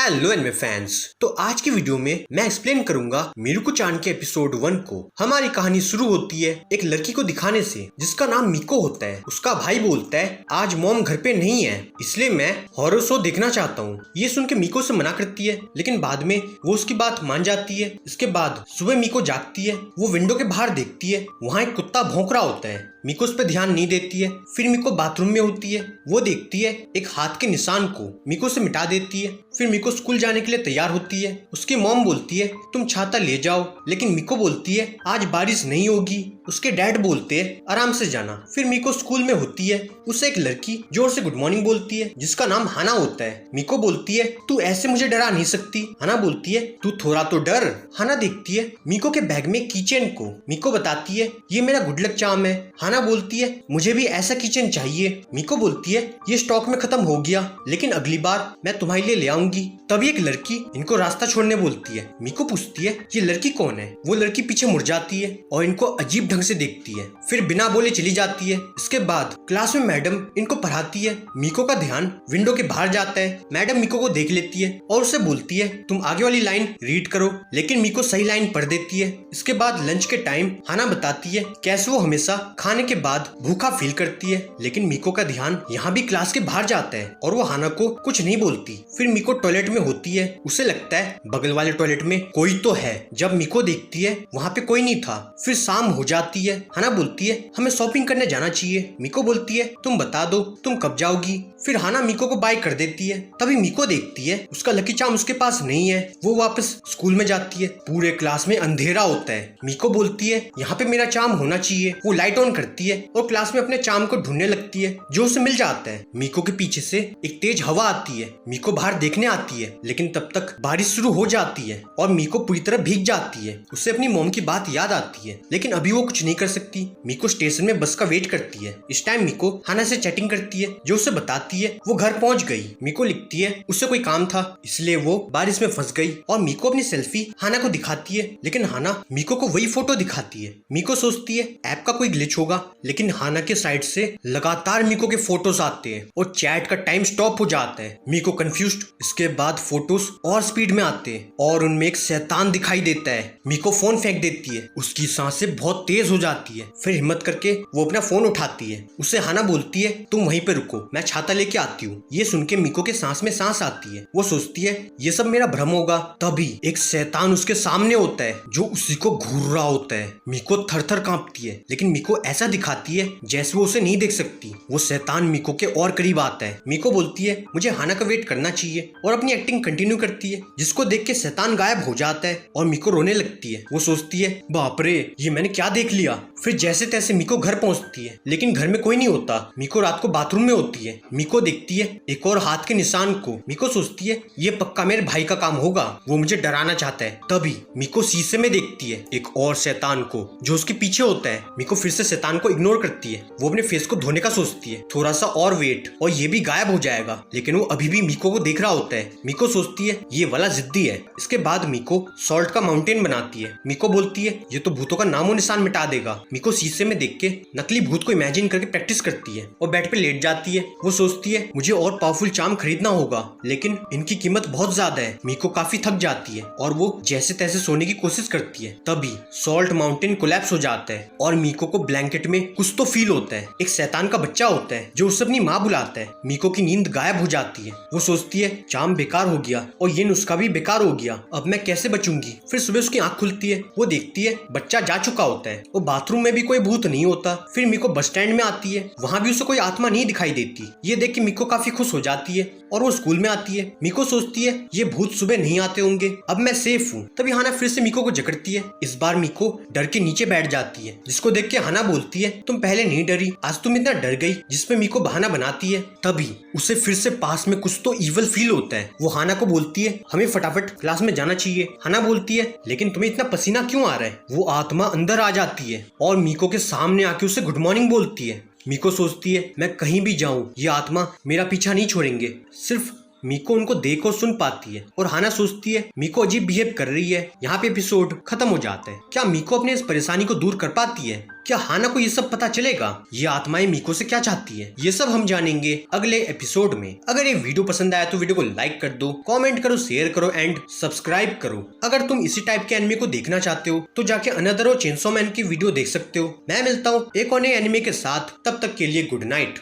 Hello anime fans. तो आज की वीडियो में मैं एक्सप्लेन करूंगा मिरुको-चान के एपिसोड 1 को। हमारी कहानी शुरू होती है एक लड़की को दिखाने से जिसका नाम मिको होता है। उसका भाई बोलता है आज मॉम घर पे नहीं है, इसलिए मैं हॉरर शो देखना चाहता हूँ। ये सुन के मिको से मना करती है, लेकिन बाद में वो उसकी बात मान जाती है। इसके बाद सुबह मिको जागती है, वो विंडो के बाहर देखती है, वहाँ एक कुत्ता भौंक रहा होता है। मिको उस पर ध्यान नहीं देती है। फिर मिको बाथरूम में होती है, वो देखती है एक हाथ के निशान को, मिको से मिटा देती है। फिर मिको स्कूल जाने के लिए तैयार होती है। उसकी मॉम बोलती है तुम छाता ले जाओ, लेकिन मिको बोलती है आज बारिश नहीं होगी। उसके डैड बोलते हैं आराम से जाना। फिर मिको स्कूल में होती है, उसे एक लड़की जोर से गुड मॉर्निंग बोलती है जिसका नाम हाना होता है। मिको बोलती है तू ऐसे मुझे डरा नहीं सकती। हाना बोलती है तू थोड़ा तो डर। हाना देखती है मिको के बैग में कीचेन को। मिको बताती है ये मेरा गुड लक चार्म है। हाना बोलती है मुझे भी ऐसा किचन चाहिए। मिको बोलती है ये स्टॉक में खत्म हो गया, लेकिन अगली बार मैं तुम्हारे लिए ले आऊंगी। तभी एक लड़की इनको रास्ता छोड़ने बोलती है। मिको पूछती है ये लड़की कौन है। वो लड़की पीछे मुड़ जाती है और इनको अजीब ढंग से देखती है, फिर बिना बोले चली जाती है। इसके बाद क्लास में मैडम इनको पढ़ाती है। मिको का ध्यान विंडो के बाहर जाता है। मैडम मिको को देख लेती है और उसे बोलती है तुम आगे वाली लाइन रीड करो, लेकिन मिको सही लाइन पढ़ देती है। इसके बाद लंच के टाइम हाना बताती है कैसे वो हमेशा खाने के बाद भूखा फील करती है, लेकिन मिको का ध्यान यहाँ भी क्लास के बाहर जाता है और वो हाना को कुछ नहीं बोलती। फिर मिको टॉयलेट में होती है, उसे लगता है बगल वाले टॉयलेट में कोई तो है। जब मिको देखती है वहाँ पे कोई नहीं था। फिर शाम हो जाती है। हाना बोलती है हमें शॉपिंग करने जाना चाहिए। मिको बोलती है तुम बता दो तुम कब जाओगी। फिर हाना मिको को बाय कर देती है। तभी मिको देखती है उसका लकी चार्म उसके पास नहीं है। वो वापस स्कूल में जाती है। पूरे क्लास में अंधेरा होता है। मिको बोलती है यहाँ पे मेरा चार्म होना चाहिए। वो लाइट ऑन करती है और क्लास में अपने चार्म को ढूंढने लगती है, जो उसे मिल जाता है। मिको के पीछे से एक तेज हवा आती है। मिको बाहर देखने आती है, लेकिन तब तक बारिश शुरू हो जाती है और मिको पूरी तरह भीग जाती है। उसे अपनी मॉम की बात याद आती है, लेकिन अभी वो कुछ नहीं कर सकती। मिको स्टेशन में बस का वेट करती है। इस टाइम मिको हाना से चैटिंग करती है, जो उसे बताती है वो घर पहुंच गई। मिको लिखती है उसे कोई काम था, इसलिए वो बारिश में फंस गई। और मिको अपनी सेल्फी हाना को दिखाती है, लेकिन हाना मिको को वही फोटो दिखाती है। मिको सोचती है ऐप का कोई ग्लिच होगा, लेकिन हाना के साइड से लगातार मिको के फोटोज आते हैं और चैट का टाइम स्टॉप हो जाता है। मिको कंफ्यूज्ड। इसके बाद फोटोज और स्पीड में आते हैं और उनमें एक शैतान दिखाई देता है। मिको फोन फेंक देती है, उसकी सांसें बहुत तेज हो जाती है। फिर हिम्मत करके वो अपना फोन उठाती है। उसे हाना बोलती है तुम वहीं पे रुको, मैं छाता लेके आती हूँ। ये सुन के मिको के सांस में सांस आती है। वो सोचती है ये सब मेरा भ्रम होगा। तभी एक शैतान उसके सामने होता है जो उसी को घूर रहा होता है। मिको थर थर कांपती है, लेकिन मिको ऐसा दिखाती है जैसे वो उसे नहीं देख सकती। वो शैतान मिको के और करीब आता है। मिको बोलती है मुझे हाना का वेट करना चाहिए और अपनी एक्टिंग कंटिन्यू करती है, जिसको देख के शैतान गायब हो जाता है और मिको रोने लगती है। वो सोचती है बाप रे ये मैंने क्या देख लिया। फिर जैसे तैसे मिको घर पहुंचती है, लेकिन घर में कोई नहीं होता। मिको रात को बाथरूम में होती है। मिको देखती है एक और हाथ के निशान को। मिको सोचती है ये पक्का मेरे भाई का काम होगा, वो मुझे डराना चाहता है। तभी मिको शीशे में देखती है एक और शैतान को जो उसके पीछे होता है। मिको फिर से शैतान को इग्नोर करती है। वो अपने फेस को धोने का सोचती है, थोड़ा सा और वेट और ये भी गायब हो जाएगा, लेकिन वो अभी भी मिको को देख रहा होता है। मिको सोचती है ये वाला जिद्दी है। इसके बाद मिको सॉल्ट का माउंटेन बनाती है। मिको बोलती है ये तो भूतों का नामो निशान मिटा देगा। मिको शीशे में देख के नकली भूत को इमेजिन करके प्रैक्टिस करती है और बेड पे लेट जाती है। वो सोचती है मुझे और पावरफुल चार्म खरीदना होगा, लेकिन इनकी कीमत बहुत ज्यादा है। मिको काफी थक जाती है और वो जैसे तैसे सोने की कोशिश करती है। तभी सॉल्ट माउंटेन कोलैप्स हो जाता है और मिको को ब्लैंकेट में कुछ तो फील होता है। एक शैतान का बच्चा होता है जो उसे अपनी माँ बुलाता है। मिको की नींद गायब हो जाती है। वो सोचती है चार्म बेकार हो गया और ये नुस्खा भी बेकार हो गया, अब मैं कैसे बचूंगी। फिर सुबह उसकी आंख खुलती है। वो देखती है बच्चा जा चुका होता है और बाथरूम में भी कोई भूत नहीं होता। फिर मिको बस स्टैंड में आती है, वहाँ भी उसे कोई आत्मा नहीं दिखाई देती। ये देख के मिको काफी खुश हो जाती है और वो स्कूल में आती है। मिको सोचती है ये भूत सुबह नहीं आते होंगे, अब मैं सेफ हूँ। तभी हाना फिर से मिको को जकड़ती है। इस बार मिको डर के नीचे बैठ जाती है, जिसको देख के हाना बोलती है तुम पहले नहीं डरी, आज तुम इतना डर गई, जिसपे मिको बहाना बनाती है। तभी उसे फिर से पास में कुछ तो इवल फील होता है। वो हाना को बोलती है हमें फटाफट क्लास में जाना चाहिए। हाना बोलती है लेकिन तुम्हें इतना पसीना क्यों आ रहा है। वो आत्मा अंदर आ जाती है और मिको के सामने आके उसे गुड मॉर्निंग बोलती है। मिको सोचती है मैं कहीं भी जाऊं ये आत्मा मेरा पीछा नहीं छोड़ेंगे, सिर्फ मीको उनको देख और सुन पाती है और हाना सोचती है मीको अजीब बिहेव कर रही है। यहाँ पे एपिसोड खत्म हो जाता है। क्या मीको अपने इस परेशानी को दूर कर पाती है? क्या हाना को ये सब पता चलेगा? ये आत्माएं मीको से क्या चाहती है? ये सब हम जानेंगे अगले एपिसोड में। अगर ये वीडियो पसंद आया तो वीडियो को लाइक कर दो, कमेंट करो, शेयर करो एंड सब्सक्राइब करो। अगर तुम इसी टाइप के एनिमे को देखना चाहते हो तो जाके अनदर और चेनसो मैन की वीडियो देख सकते हो। मैं मिलता हूँ एक और नए एनिमे के साथ, तब तक के लिए गुड नाइट।